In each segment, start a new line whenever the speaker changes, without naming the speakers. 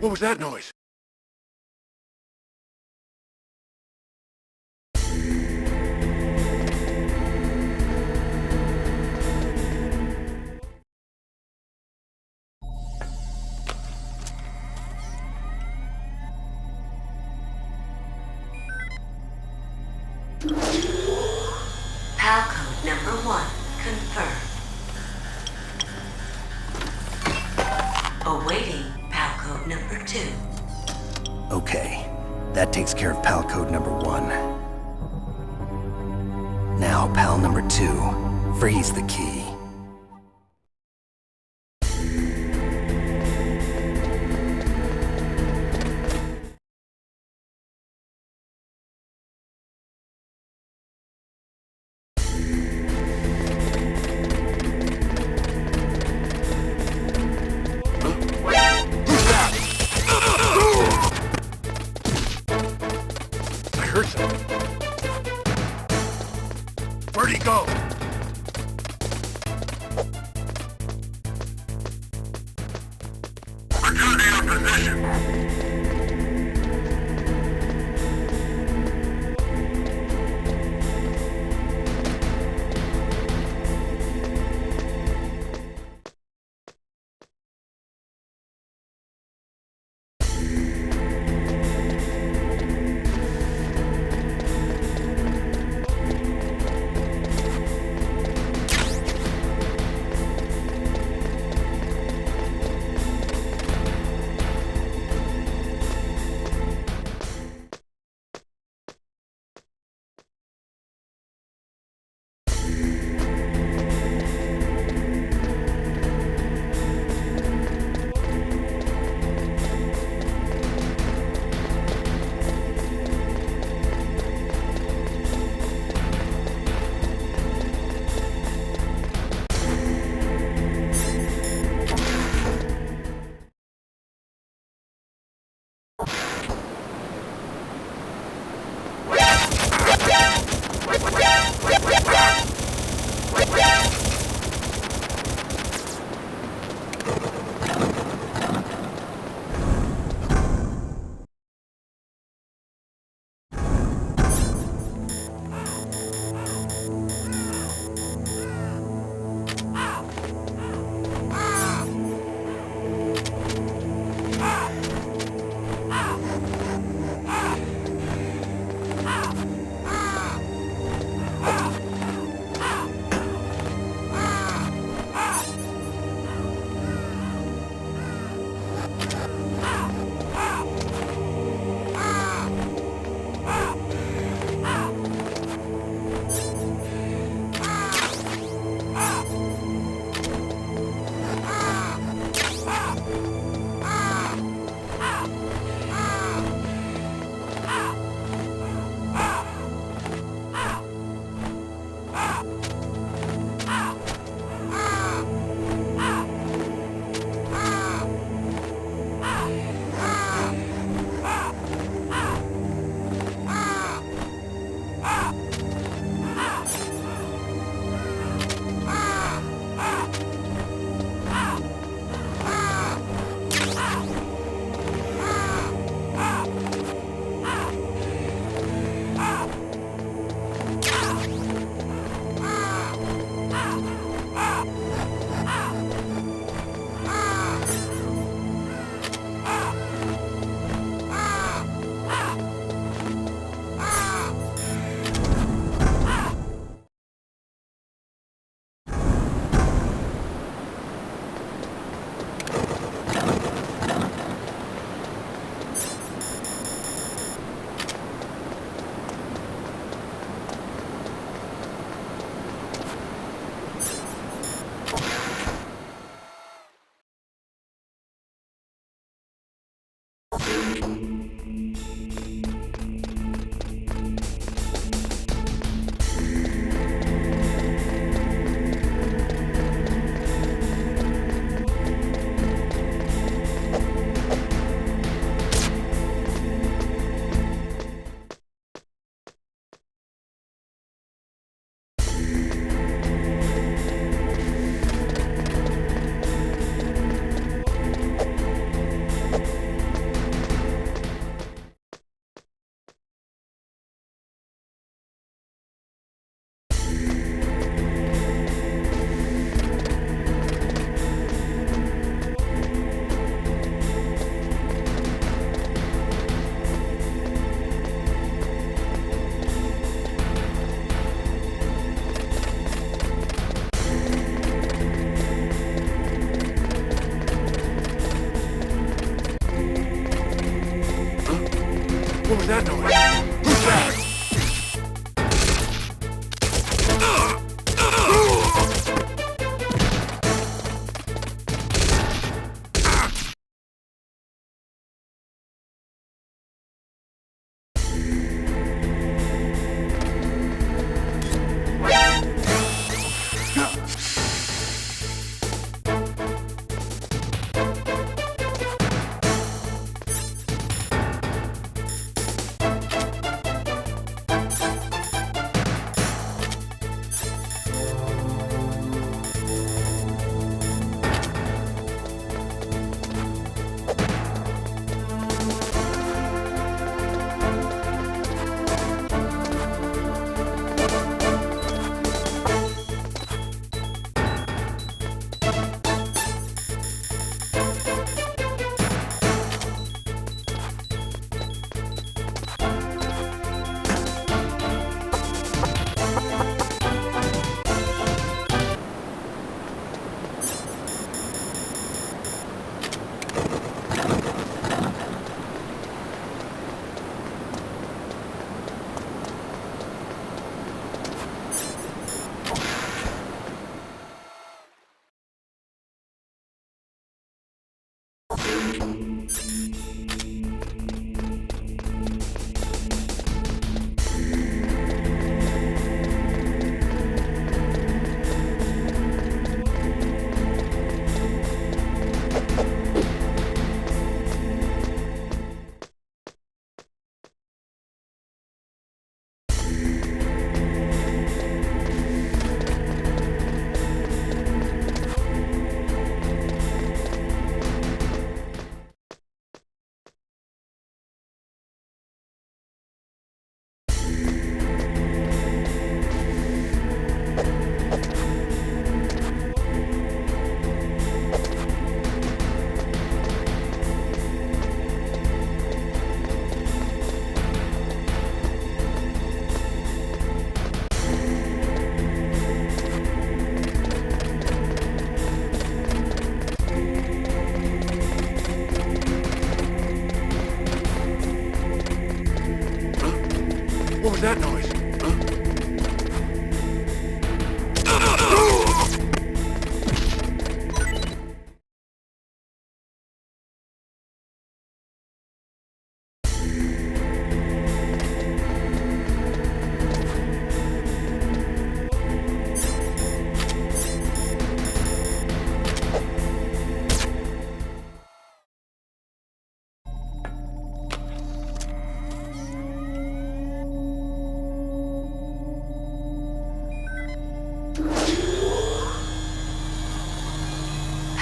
What was that noise?
PAL code number 1 confirmed. Awaiting PAL code number 2.
Okay, that takes care of PAL code number 1. Now, PAL number 2, freeze the key.
Where'd he go? Returning our position.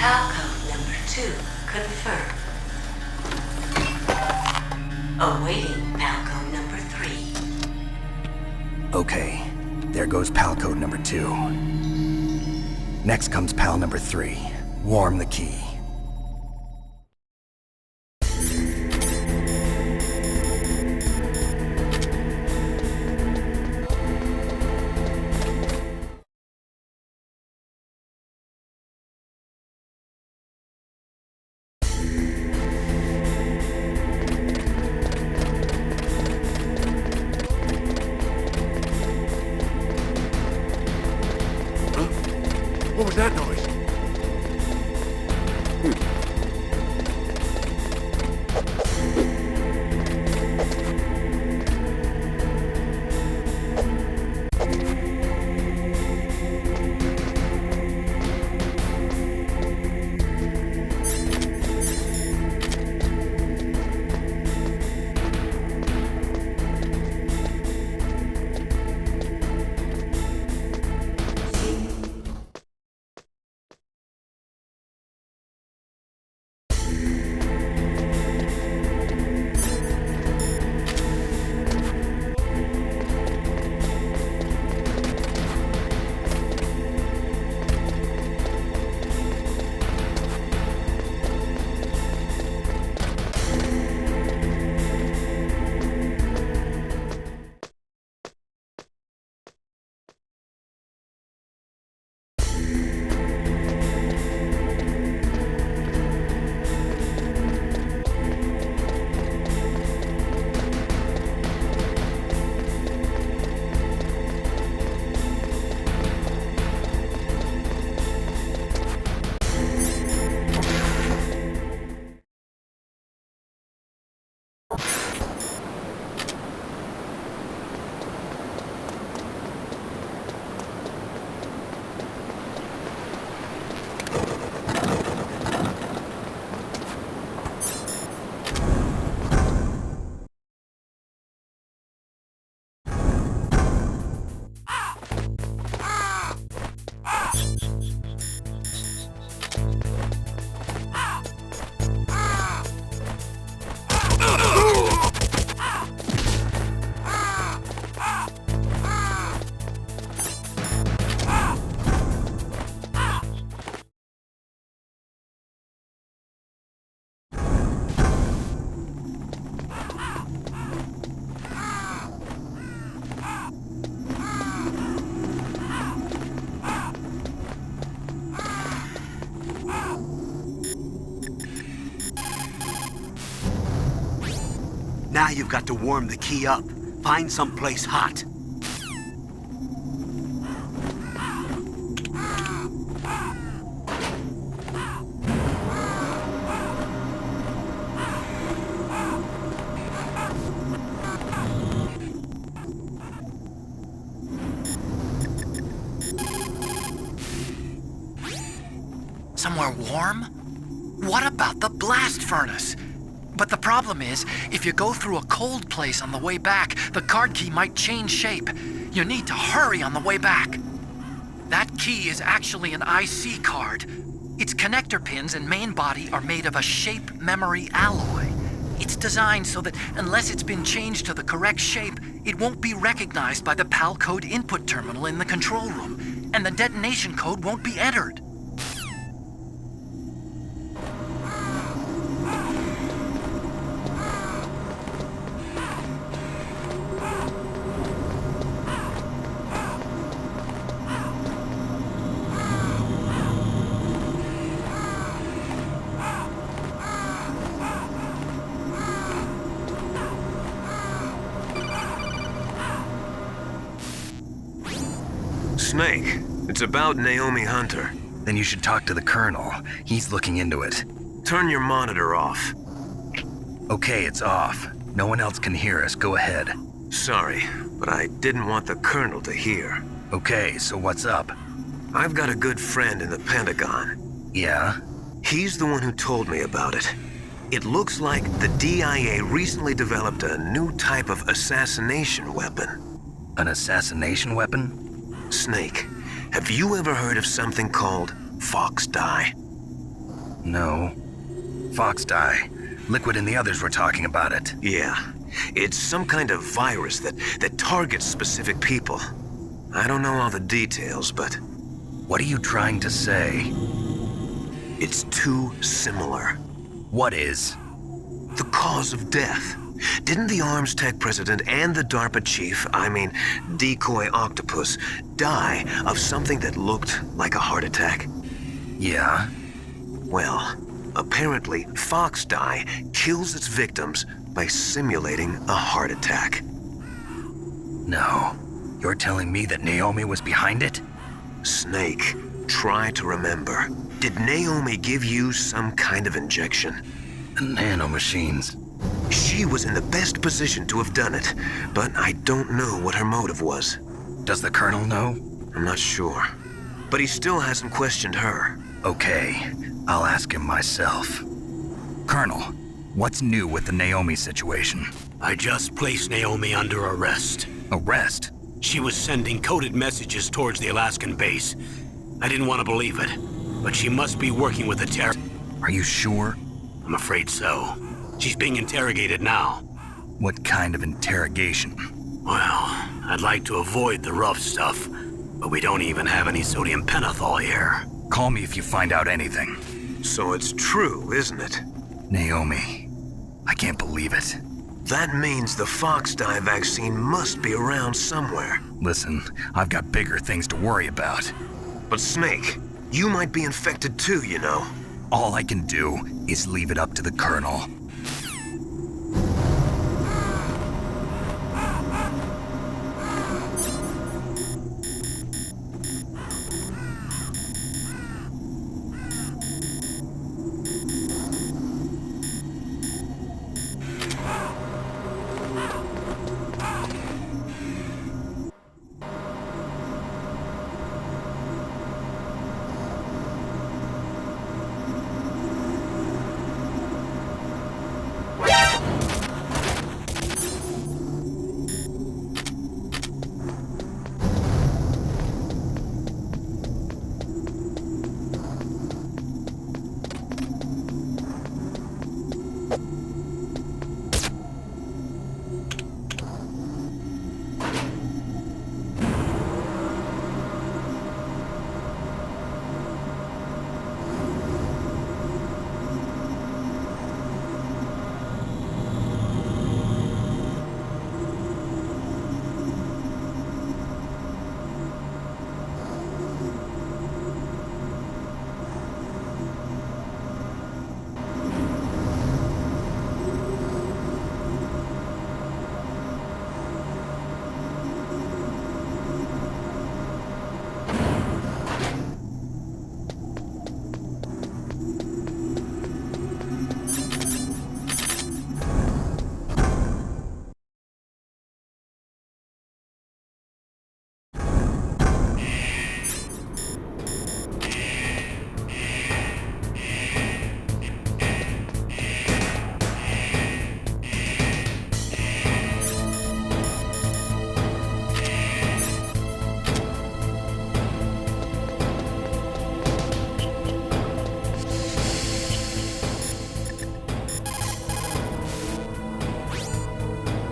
PAL code number 2 confirmed. Awaiting PAL code number 3.
Okay, there goes PAL code number 2. Next comes PAL number 3. Warm the key.
What was that noise?
Now you've got to warm the key up. Find someplace hot.
Somewhere warm? What about the blast furnace? But the problem is, if you go through a cold place on the way back, the card key might change shape. You need to hurry on the way back. That key is actually an IC card. Its connector pins and main body are made of a shape memory alloy. It's designed so that unless it's been changed to the correct shape, it won't be recognized by the PAL code input terminal in the control room, and the detonation code won't be entered.
Snake, it's about Naomi Hunter.
Then you should talk to the Colonel. He's looking into it.
Turn your monitor off.
Okay, it's off. No one else can hear us. Go ahead.
Sorry, but I didn't want the Colonel to hear.
Okay, so what's up?
I've got a good friend in the Pentagon.
Yeah?
He's the one who told me about it. It looks like the DIA recently developed a new type of assassination weapon.
An assassination weapon?
Snake, have you ever heard of something called Fox Die?
No. Fox dye. Liquid and the others were talking about it.
Yeah. It's some kind of virus that targets specific people. I don't know all the details, but
What are you trying to say?
it's too similar.
What is?
The cause of death. Didn't the Arms Tech president and the DARPA chief, Decoy Octopus, die of something that looked like a heart attack?
Yeah.
Well, apparently Fox dye kills its victims by simulating a heart attack.
No. You're telling me that Naomi was behind it?
Snake, try to remember. Did Naomi give you some kind of injection?
Nanomachines.
She was in the best position to have done it, but I don't know what her motive was.
Does the Colonel know?
I'm not sure. But he still hasn't questioned her.
Okay, I'll ask him myself. Colonel, what's new with the Naomi situation?
I just placed Naomi under arrest.
Arrest?
She was sending coded messages towards the Alaskan base. I didn't want to believe it, but she must be working with the terror.
Are you sure?
I'm afraid so. She's being interrogated now.
What kind of interrogation?
Well, I'd like to avoid the rough stuff, but we don't even have any sodium pentothal here.
Call me if you find out anything.
So it's true, isn't it?
Naomi, I can't believe it.
That means the Fox dye vaccine must be around somewhere.
Listen, I've got bigger things to worry about.
But Snake, you might be infected too, you know.
All I can do is leave it up to the Colonel.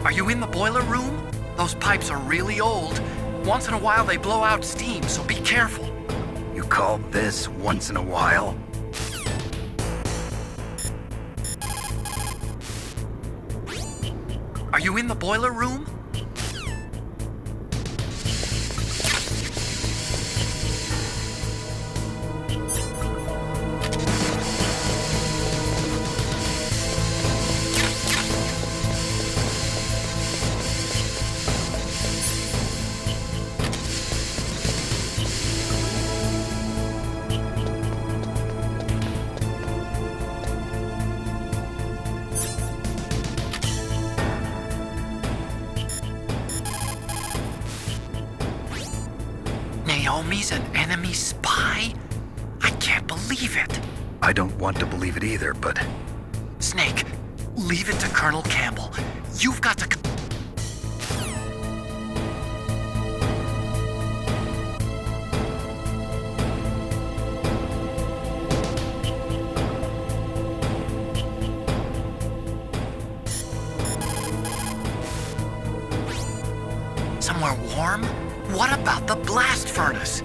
Are you in the boiler room? Those pipes are really old. Once in a while they blow out steam, so be careful.
You call this once in a while?
Are you in the boiler room? Naomi's an enemy spy? I can't believe it.
I don't want to believe it either, but
Snake, leave it to Colonel Campbell. You've got to... What about the blast furnace?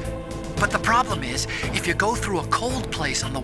But the problem is, if you go through a cold place on the...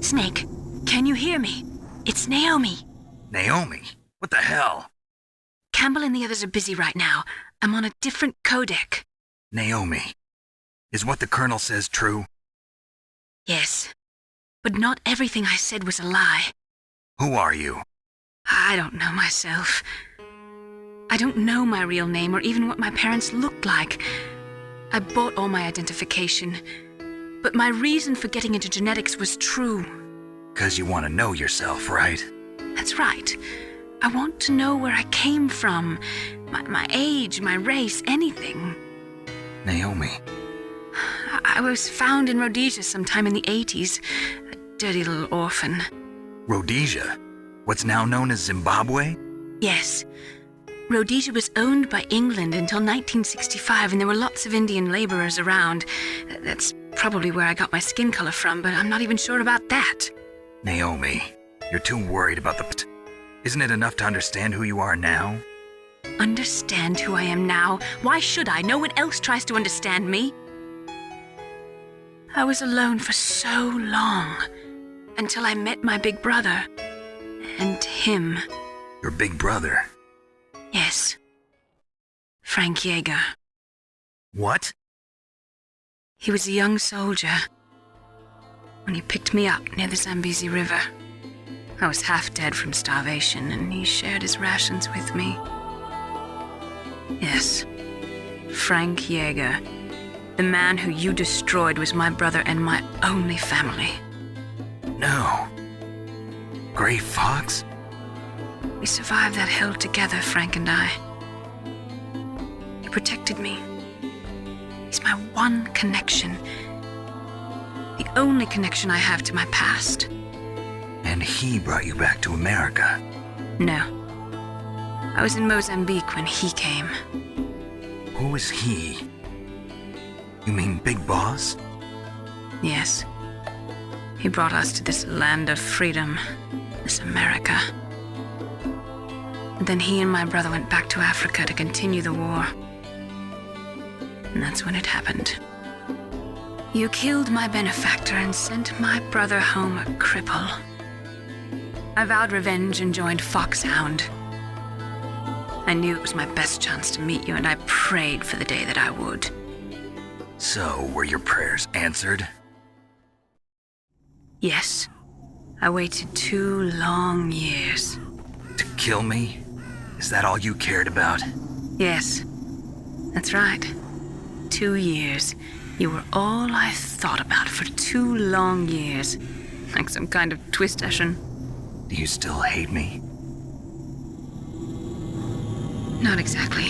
Snake, can you hear me? It's Naomi.
Naomi? What the hell?
Campbell and the others are busy right now. I'm on a different codec.
Naomi, is what the Colonel says true?
Yes, but not everything I said was a lie.
Who are you?
I don't know myself. I don't know my real name or even what my parents looked like. I bought all my identification, but my reason for getting into genetics was true.
'Cause you want to know yourself, right?
That's right. I want to know where I came from, my age, my race, anything.
Naomi.
I was found in Rhodesia sometime in the 80s, a dirty little orphan.
Rhodesia? What's now known as Zimbabwe?
Yes. Rhodesia was owned by England until 1965, and there were lots of Indian laborers around. That's probably where I got my skin color from, but I'm not even sure about that.
Naomi, you're too worried about the... Isn't it enough to understand who you are now?
Understand who I am now? Why should I? No one else tries to understand me. I was alone for so long, until I met my big brother. And him.
Your big brother?
Yes. Frank Yeager.
What?
He was a young soldier when he picked me up near the Zambezi River. I was half dead from starvation, and he shared his rations with me. Yes, Frank Yeager. The man who you destroyed was my brother and my only family.
No. Gray Fox?
We survived that hell together, Frank and I. He protected me. He's my one connection. The only connection I have to my past.
And he brought you back to America?
No. I was in Mozambique when he came.
Who is he? You mean Big Boss?
Yes. He brought us to this land of freedom, this America. And then he and my brother went back to Africa to continue the war. And that's when it happened. You killed my benefactor and sent my brother home a cripple. I vowed revenge and joined Foxhound. I knew it was my best chance to meet you, and I prayed for the day that I would.
So, were your prayers answered?
Yes. I waited 2 long years.
To kill me? Is that all you cared about?
Yes. That's right. 2 years. You were all I thought about for 2 long years. Like some kind of twist session.
Do you still hate me?
Not exactly.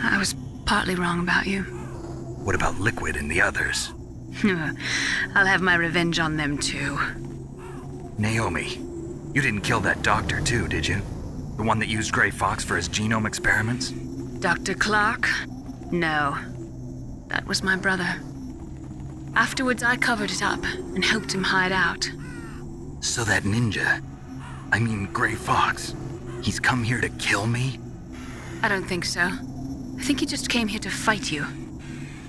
I was partly wrong about you.
What about Liquid and the others?
I'll have my revenge on them too.
Naomi, you didn't kill that doctor too, did you? The one that used Gray Fox for his genome experiments?
Dr. Clark? No. That was my brother. Afterwards, I covered it up and helped him hide out.
So that ninja, I mean Gray Fox, he's come here to kill me?
I don't think so. I think he just came here to fight you.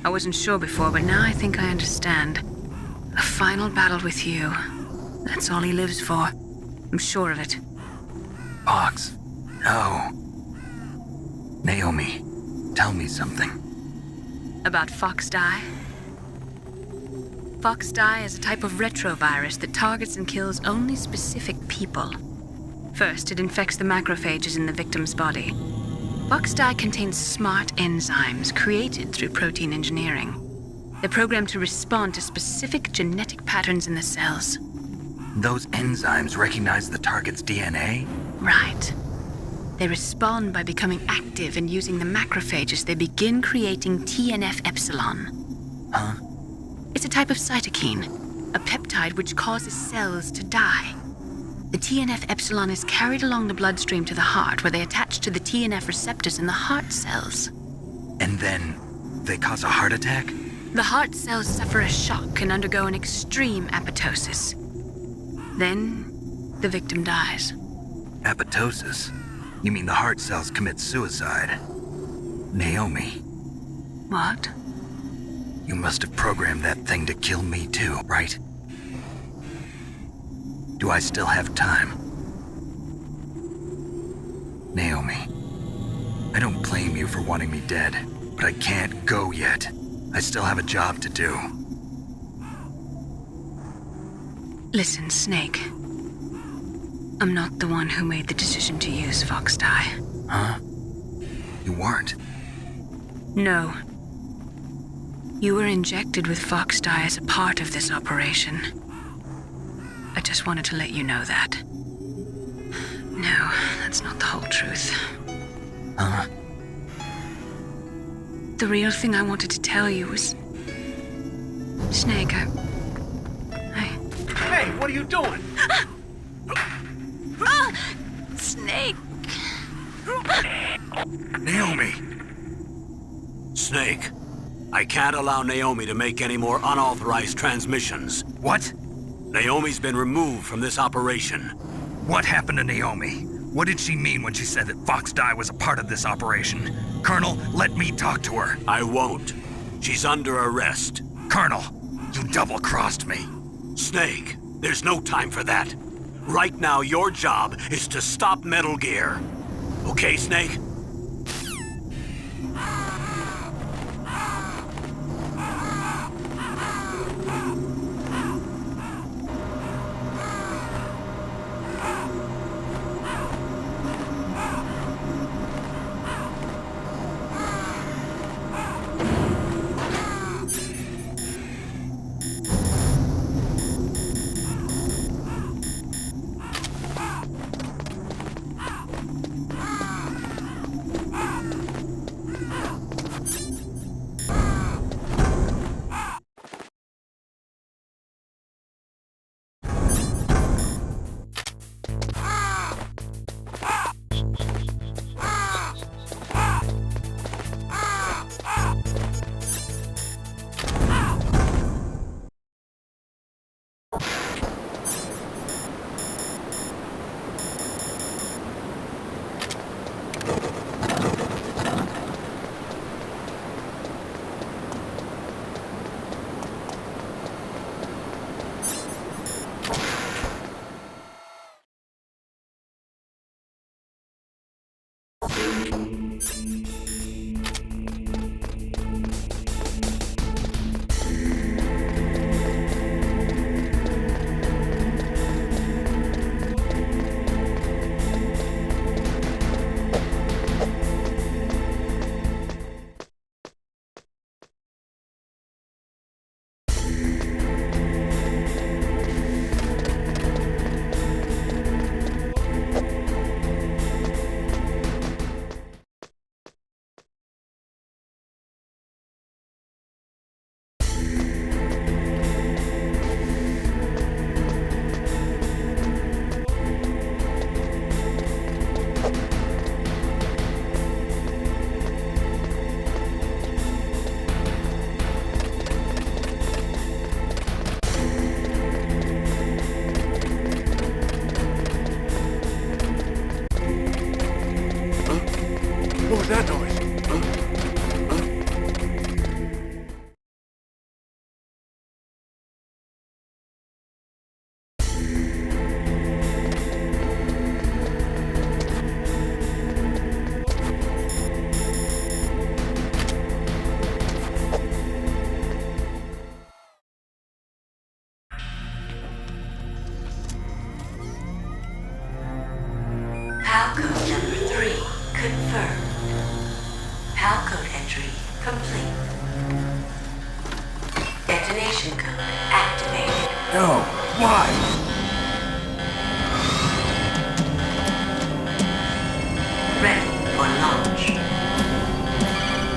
I wasn't sure before, but now I think I understand. A final battle with you. That's all he lives for. I'm sure of it.
Fox, no. Naomi, tell me something.
About Fox Die? Fox Die is a type of retrovirus that targets and kills only specific people. First, it infects the macrophages in the victim's body. Fox Die contains smart enzymes created through protein engineering. They're programmed to respond to specific genetic patterns in the cells.
Those enzymes recognize the target's DNA?
Right. They respond by becoming active and using the macrophages. They begin creating TNF-epsilon.
Huh?
It's a type of cytokine, a peptide which causes cells to die. The TNF-epsilon is carried along the bloodstream to the heart, where they attach to the TNF receptors in the heart cells.
And then they cause a heart attack?
The heart cells suffer a shock and undergo an extreme apoptosis. Then, the victim dies.
Apoptosis? You mean the heart cells commit suicide? Naomi,
What?
you must have programmed that thing to kill me too, right? Do I still have time? Naomi, I don't blame you for wanting me dead, but I can't go yet. I still have a job to do.
Listen, Snake. I'm not the one who made the decision to use Fox Die.
Huh? You weren't?
No. You were injected with Fox Die as a part of this operation. I just wanted to let you know that. No, that's not the whole truth.
Huh?
The real thing I wanted to tell you was... Snake, I...
Hey, what are you doing?
Snake!
Naomi!
Snake, I can't allow Naomi to make any more unauthorized transmissions.
What?
Naomi's been removed from this operation.
What happened to Naomi? What did she mean when she said that Fox Die was a part of this operation? Colonel, let me talk to her.
I won't. She's under arrest.
Colonel, you double-crossed me.
Snake, there's no time for that. Right now, your job is to stop Metal Gear. Okay, Snake?
No, why?
Ready for launch.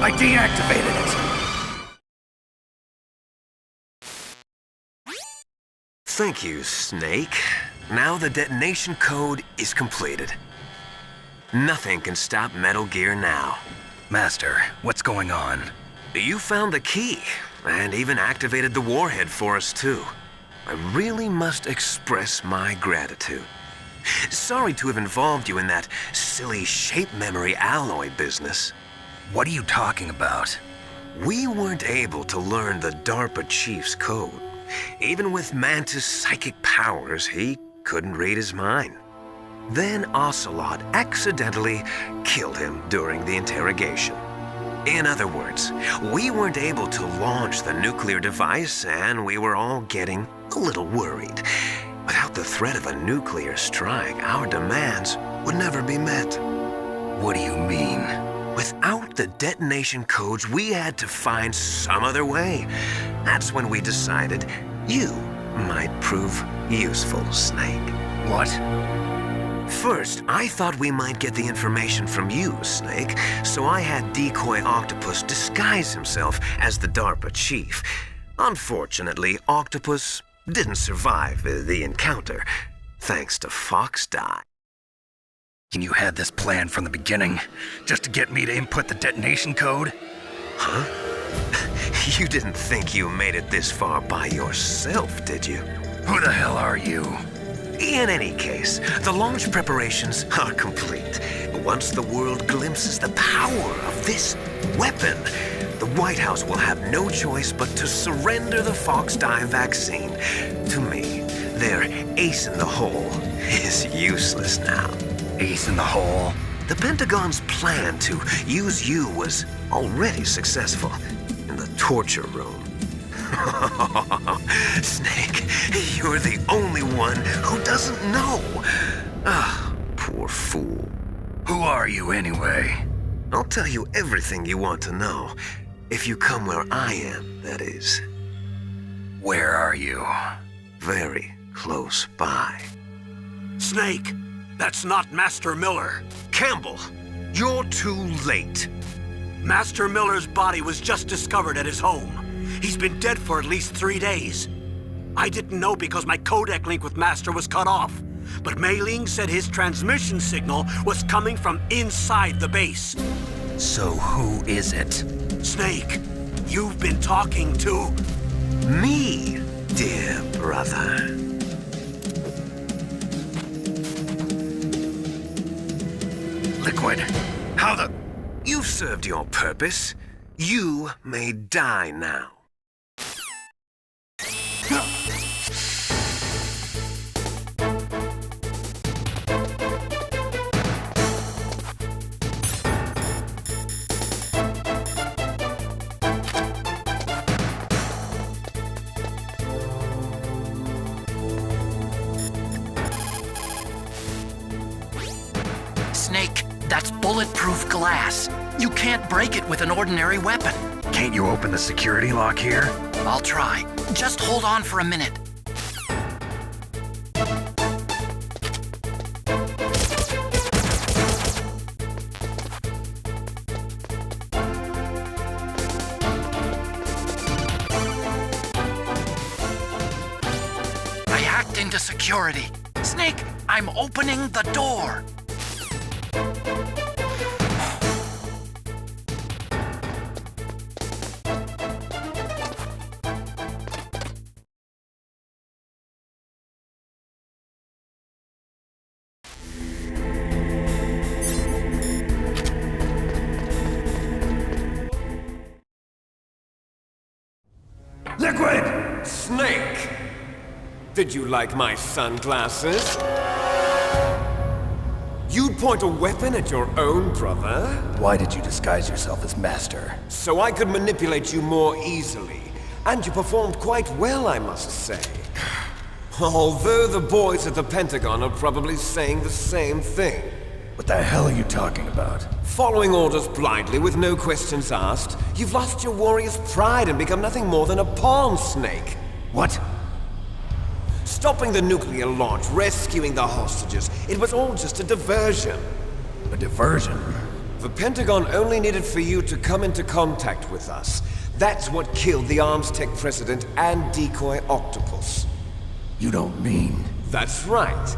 I deactivated it.
Thank you, Snake. Now the detonation code is completed. Nothing can stop Metal Gear now.
Master, what's going on?
You found the key, and even activated the warhead for us, too. I really must express my gratitude. Sorry to have involved you in that silly shape memory alloy business.
What are you talking about?
We weren't able to learn the DARPA chief's code. Even with Mantis' psychic powers, he couldn't read his mind. Then Ocelot accidentally killed him during the interrogation. In other words, we weren't able to launch the nuclear device, and we were all getting a little worried. Without the threat of a nuclear strike, our demands would never be met.
What do you mean?
Without the detonation codes, we had to find some other way. That's when we decided you might prove useful, Snake.
What?
First, I thought we might get the information from you, Snake, so I had Decoy Octopus disguise himself as the DARPA chief. Unfortunately, Octopus didn't survive the encounter, thanks to Fox Die.
And you had this plan from the beginning, just to get me to input the detonation code?
Huh? You didn't think you made it this far by yourself, did you?
Who the hell are you?
In any case, the launch preparations are complete. Once the world glimpses the power of this weapon, the White House will have no choice but to surrender the Fox Die vaccine to me. Their ace in the hole is useless now.
Ace in the hole?
The Pentagon's plan to use you was already successful in the torture room. Snake, you're the only one who doesn't know. Ah, poor fool.
Who are you anyway?
I'll tell you everything you want to know. If you come where I am, that is.
Where are you?
Very close by.
Snake, that's not Master Miller.
Campbell, you're too late.
Master Miller's body was just discovered at his home. He's been dead for at least 3 days. I didn't know because my codec link with Master was cut off. But Mei Ling said his transmission signal was coming from inside the base.
So who is it?
Snake, you've been talking to...
Me, dear brother.
Liquid, how the...
You've served your purpose. You may die now.
Snake, that's bulletproof glass. You can't break it with an ordinary weapon.
Can't you open the security lock here?
I'll try. Just hold on for a minute. I hacked into security. Snake, I'm opening the door.
Liquid! Snake! Did you like my sunglasses? You'd point a weapon at your own brother?
Why did you disguise yourself as Master?
So I could manipulate you more easily. And you performed quite well, I must say. Although the boys at the Pentagon are probably saying the same thing.
What the hell are you talking about?
Following orders blindly with no questions asked, you've lost your warrior's pride and become nothing more than a pawn, Snake.
What?
Stopping the nuclear launch, rescuing the hostages, it was all just a diversion.
A diversion?
The Pentagon only needed for you to come into contact with us. That's what killed the Arms Tech president and decoy octopus.
You don't mean...
That's right.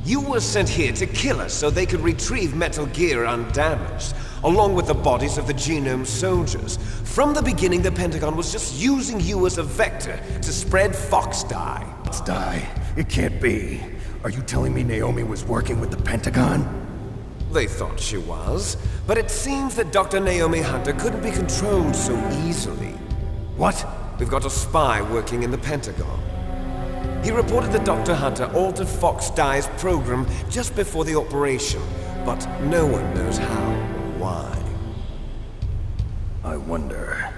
You were sent here to kill us so they could retrieve Metal Gear undamaged, along with the bodies of the Genome soldiers. From the beginning, the Pentagon was just using you as a vector to spread Fox dye.
Fox dye? It can't be. Are you telling me Naomi was working with the Pentagon?
They thought she was, but it seems that Dr. Naomi Hunter couldn't be controlled so easily.
What?
We've got a spy working in the Pentagon. He reported that Dr. Hunter altered Fox Dye's program just before the operation, but no one knows how or why.
I wonder...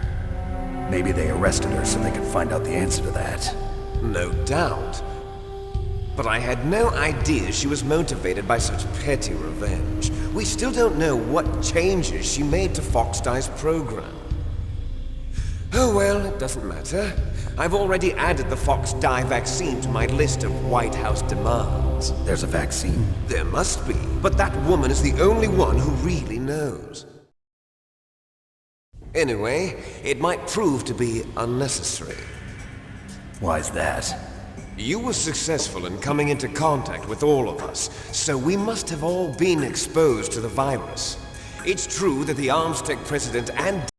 Maybe they arrested her so they could find out the answer to that.
No doubt. But I had no idea she was motivated by such petty revenge. We still don't know what changes she made to Fox Dye's program. Oh well, it doesn't matter. I've already added the Fox Dye vaccine to my list of White House demands.
There's a vaccine?
There must be, but that woman is the only one who really knows. Anyway, it might prove to be unnecessary.
Why's that?
You were successful in coming into contact with all of us, so we must have all been exposed to the virus. It's true that the Arms Tech president and